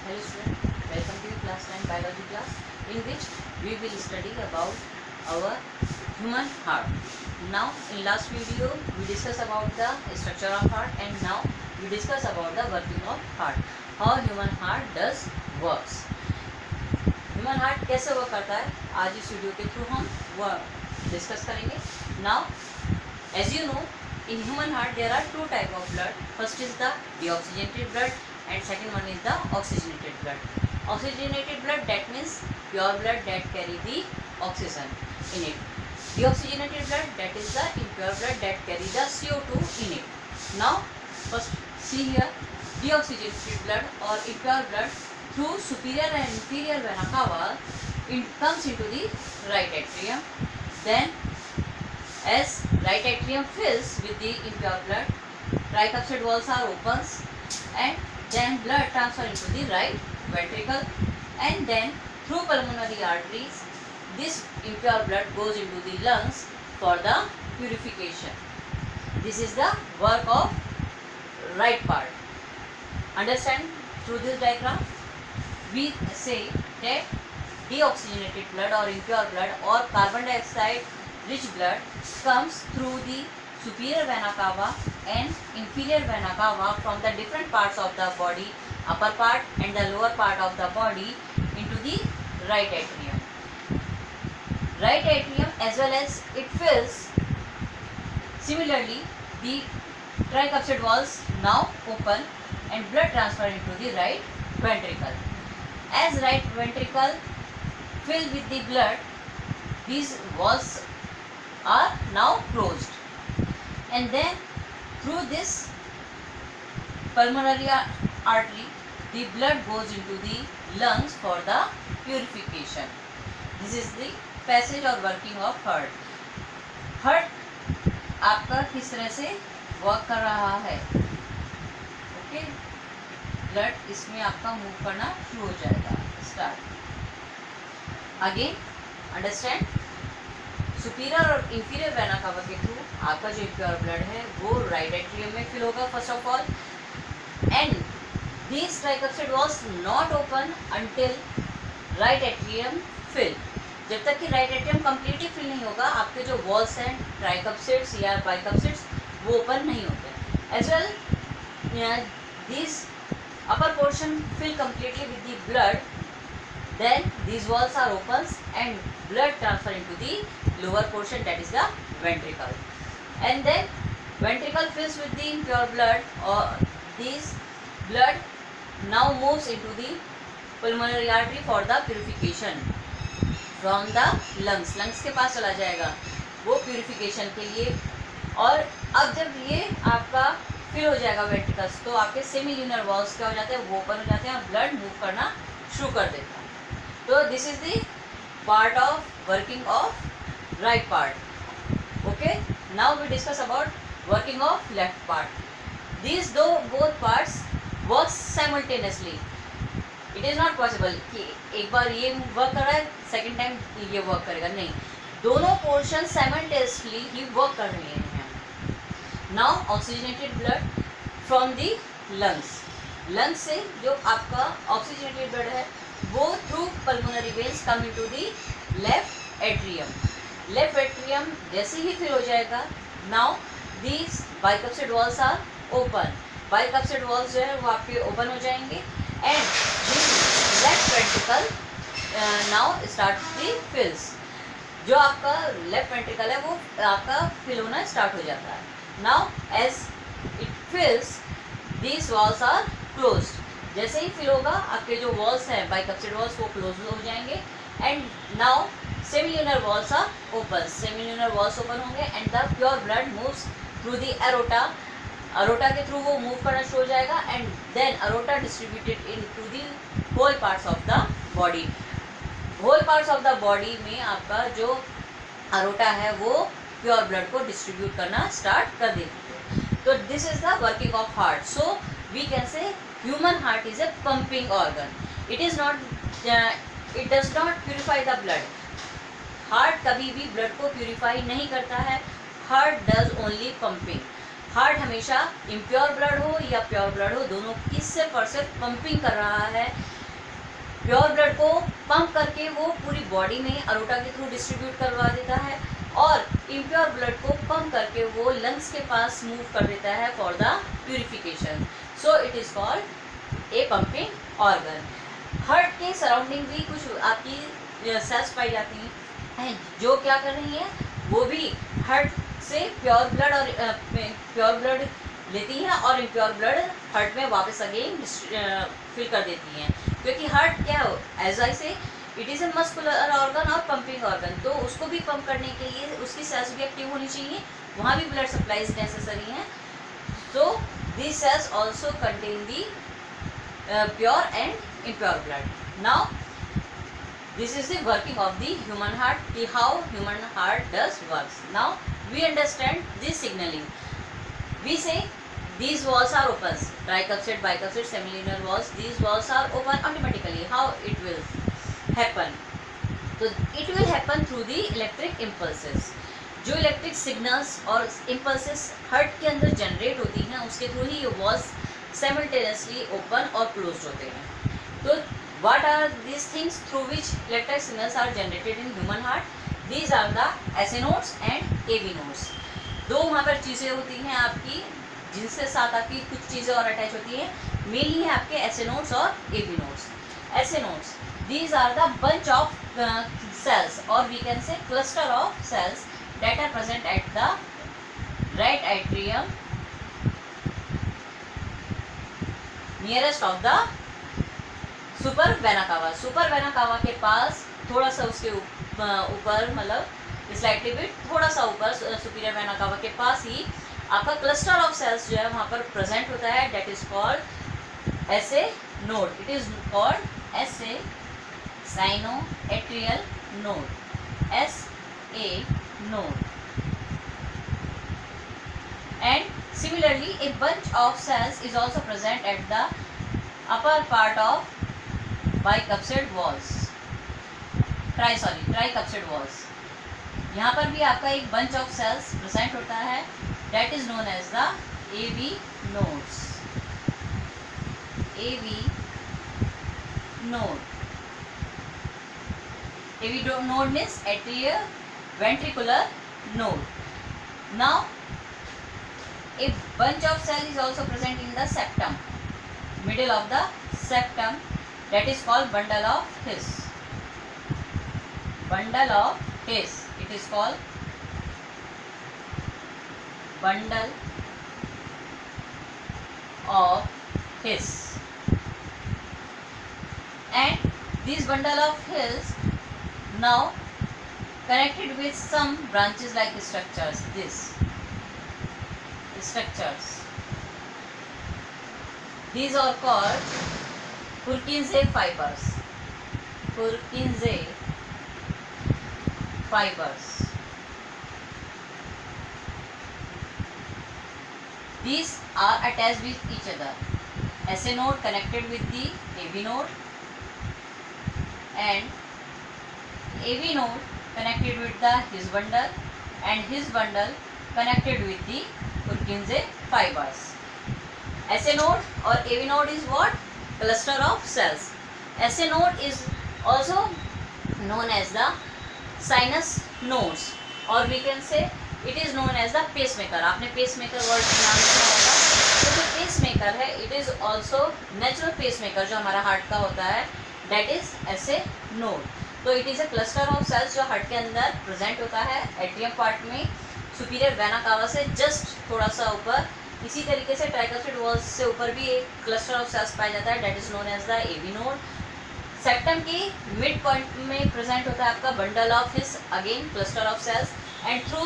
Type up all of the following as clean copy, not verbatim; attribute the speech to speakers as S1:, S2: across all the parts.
S1: Hello student, welcome to class 9 biology class in which we will study about our human heart. Now in last video we discussed about the structure of heart and now we discuss about the working of heart. How human heart does works. Human heart कैसे work करता है आज इस video के through हम वो discuss करेंगे. Now as you know in human heart there are two type of blood. First is the deoxygenated blood and second one is the oxygenated blood. Oxygenated blood, that means pure blood that carry the oxygen in it. Deoxygenated blood, that is the impure blood that carry the CO2 in it. Now first see here, deoxygenated blood or impure blood through superior and inferior vena cava comes into the right atrium. Then as right atrium fills with the impure blood, tricuspid walls are opens and then blood transfer into the right ventricle and then through pulmonary arteries this impure blood goes into the lungs for the purification. This is the work of right part. Understand through this diagram? We say that deoxygenated blood or impure blood or carbon dioxide rich blood comes through the superior vena cava and inferior vena cava from the different parts of the body, upper part and the lower part of the body into the right atrium. Right atrium as well as it fills. Similarly, the tricuspid walls now open and blood transfer into the right ventricle. As right ventricle filled with the blood, these walls are now closed. And then through this pulmonary artery the blood goes into the lungs for the purification. This is the passage or working of heart. Heart आपका किस तरह से work कर रहा है. Okay, blood इसमें आपका move करना शुरू हो जाएगा. Start again. अंडरस्टैंड. सुपीरियर और इंफीरियर वेना कवा के थ्रू आपका जो प्योर ब्लड है वो राइट एट्रियम में फिल होगा first of all and this tricuspid valves not open until right atrium fill. जब तक कि राइट एट्रियम कम्प्लीटली फिल नहीं होगा आपके जो वॉल्स हैं ट्राइकप्सिड्स या बाइकप्सिड्स वो ओपन नहीं होते. As well this upper portion fill completely with the blood. Then these walls are opens and blood transfer into the lower portion, that is the ventricle, and then ventricle fills with the impure blood or this blood now moves into the pulmonary artery for the purification from the lungs. lungs के पास चला जाएगा वो purification के लिए. और अब जब ये आपका फिल हो जाएगा वेंट्रिकल्स तो आपके सेमी-ल्यूनर वॉल्स क्या हो जाते हैं वो ओपन हो जाते हैं और ब्लड मूव करना शुरू कर देता है. So this is the part of working of right part. Okay. Now we discuss about working of left part. These both parts work simultaneously. It is not possible कि एक बार ये वर्क कर रहा है सेकेंड टाइम ये work करेगा. नहीं, दोनों पोर्शन साइमल्टेनियसली ही वर्क कर रहे हैं. Now oxygenated blood from the lungs. Lungs से जो आपका ऑक्सीजनेटेड ब्लड है वो through pulmonary veins come into the left atrium. Left atrium जैसे ही फिल हो जाएगा now these bicuspid valves are open. Bicuspid valves जो है वो आपके ओपन हो जाएंगे and this left ventricle now start the fills. जो आपका लेफ्ट वेंट्रिकल है वो आपका फिल होना स्टार्ट हो जाता है. Now as it fills these valves are closed. जैसे ही फिल होगा आपके जो वॉल्स हैं बाइकप्सिड वॉल्स वो क्लोज हो जाएंगे and now semilunar valves are open. Semilunar valves open होंगे and the pure blood moves through the aorta. Aorta के थ्रू वो मूव करना शुरू हो जाएगा and then aorta distributed into the whole parts of the body. Whole parts of the body में आपका जो एरोटा है वो प्योर ब्लड को डिस्ट्रीब्यूट करना स्टार्ट कर देती है. तो this is the working of heart. So we can say human heart is a pumping organ. It is not it does not purify the blood. heart कभी भी blood को purify नहीं करता है. heart does only pumping. heart हमेशा impure blood हो या pure blood हो दोनों की सिर्फ और सिर्फ pumping कर रहा है प्योर ब्लड को पंप करके वो पूरी बॉडी में अरोटा के थ्रू डिस्ट्रीब्यूट करवा देता है, और इम्प्योर ब्लड को पंप करके वो लंग्स के पास मूव कर देता है for the purification. So it is called a pumping organ. Heart के सराउंडिंग भी कुछ आपकी सेल्स पाई जाती हैं जो क्या कर रही हैं, वो भी हार्ट से प्योर ब्लड और प्योर ब्लड लेती हैं और इम्प्योर ब्लड हार्ट में वापस अगेन फिल कर देती हैं. क्योंकि हार्ट क्या हो, एज आई से it is a muscular organ और पंपिंग ऑर्गन, तो उसको भी पंप करने के लिए उसकी सेल्स भी एक्टिव होनी चाहिए, वहाँ भी ब्लड सप्लाईज नेसेसरी हैं. सो these cells also contain the pure and impure blood. Now this is the working of the human heart, how human heart does works. Now we understand this signaling. We say these walls are open, tricuspid, bicuspid, semilunar walls, these walls are open automatically. How it will happen? So it will happen through the electric impulses. जो electric signals और impulses heart के अंदर generate होती हैं, उसके through ही ये walls simultaneously open और क्लोज होते हैं. तो what are these things through which electric signals are generated in human heart? These are the SA nodes and AV nodes. दो वहाँ पर चीज़ें होती हैं आपकी, जिनसे साथ आपकी कुछ चीज़ें और अटैच होती हैं. मेनली है आपके एसए नोड्स और AV nodes. SA nodes, these are the bunch of cells, or we can say cluster of cells that are present at the right atrium nearest of the super vena cava. Super vena cava के पास थोड़ा सा उसके ऊपर, मतलब slightly bit थोड़ा सा ऊपर superior vena कावा के पास ही आपका क्लस्टर ऑफ सेल्स जो है वहाँ पर प्रेजेंट होता है. That is called SA node. It is called SA sinoatrial node, SA node. And similarly a bunch of cells is also present at the upper part of bicuspid walls, tricuspid walls. यहाँ पर भी आपका एक bunch of cells present होता है, that is known as the AV nodes. AV node. AV node means atrioventricular node. Now a bunch of cells is also present in the septum, middle of the septum, that is called bundle of His. Bundle of His. It is called bundle of His. And this bundle of His now connected with some branches like structures. This structures, these are called Purkinje fibers. Purkinje fibers. These are attached with each other. SA node connected with the AV node, and AV node connected with the His bundle, and His bundle connected with the Purkinje fibers. SA node or AV node is what? Cluster of cells. SA node is also known as the sinus nodes, or we can say it is known as the pacemaker. आपने pacemaker word नाम सुना होगा. तो जो pacemaker है, it is also natural pacemaker जो हमारा heart का होता है, that is SA node. तो it is a cluster of cells जो हार्ट के अंदर प्रेजेंट होता है एट्रियम पार्ट में, सुपीरियर वेना कावा से जस्ट थोड़ा सा ऊपर. इसी तरीके से ट्राइकस्पिड वॉल्स से ऊपर भी एक क्लस्टर ऑफ सेल्स पाया जाता है, that is known as the AV node. Septum की मिड पॉइंट में प्रेजेंट होता है आपका bundle of His, again cluster of cells, and through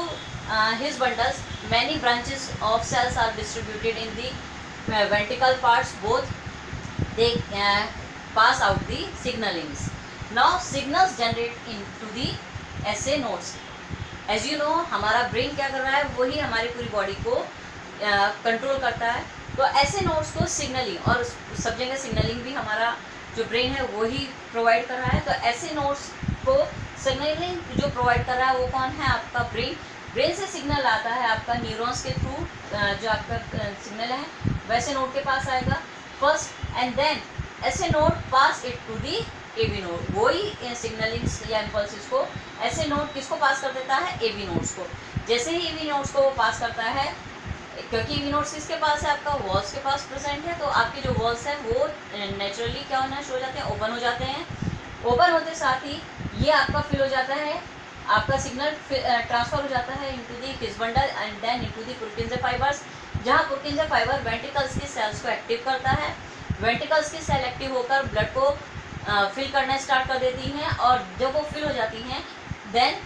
S1: His bundles many branches of cells are distributed in the ventricle parts, both they pass out the signallings. Now signals generate into the SA nodes. As you know, हमारा brain क्या कर रहा है, वही हमारी पूरी body को control करता है. तो ऐसे नोड्स को सिग्नलिंग, और सब जगह सिग्नलिंग भी हमारा जो ब्रेन है वही प्रोवाइड कर रहा है. तो ऐसे नोड्स को सिग्नलिंग जो प्रोवाइड कर रहा है वो कौन है? आपका ब्रेन. ब्रेन से सिग्नल आता है आपका न्यूरॉन्स के थ्रू, जो आपका सिग्नल है वैसे नोड के पास आएगा first, and then SA node pass it to the AV node, वही सिग्नलिंग्स या इम्पल्सिस को ऐसे नोड किसको पास कर देता है, AV नोड्स को। जैसे ही AV नोड्स को वो पास करता है, क्योंकि AV नोड्स किसके पास है, आपका वॉल्स के पास प्रेजेंट है, तो आपके जो वॉल्स हैं वो नेचुरली क्या होना शुरू हो जाते हैं, ओपन हो जाते हैं। ओपन होते साथ ही ये आपका फिल हो जाता है, आपका सिग्नल ट्रांसफर हो जाता है into the His bundle and then into the Purkinje fibres, जहाँ पुरकिंजे फाइबर वेंट्रिकल्स की सेल्स को एक्टिव करता है। वेंट्रिकल्स की सेल एक्टिव होकर ब्लड को फिल करना स्टार्ट कर देती हैं, और जब वो फिल हो जाती हैं then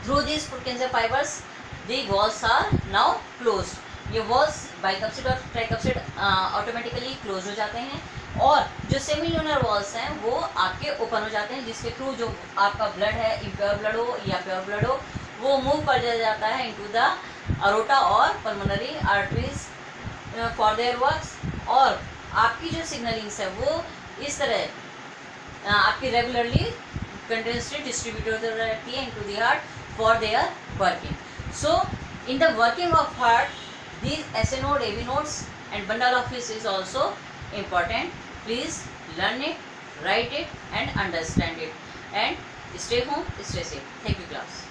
S1: through this Purkinje fibres the walls are now closed. ये वॉल्स बाइकप्सिड और ट्राइकप्सिड ऑटोमेटिकली क्लोज हो जाते हैं, और जो सेमील्यूनर वॉल्स हैं वो आपके ओपन हो जाते हैं, जिसके थ्रू जो आपका ब्लड है, इम्प्योर ब्लड हो या प्योर ब्लड हो, वो मूव कर दिया जाता है इनटू द अरोटा और pulmonary arteries for their works. और आपकी जो सिग्नलिंग्स है वो इस तरह आपकी रेगुलरली कंटिन्यूसली डिस्ट्रीब्यूट होती रहती है into the heart for their working. So in the working of heart, these SA node, AV nodes and bundle of His is also important. Please learn it, write it and understand it, and stay home, stay safe. Thank you class.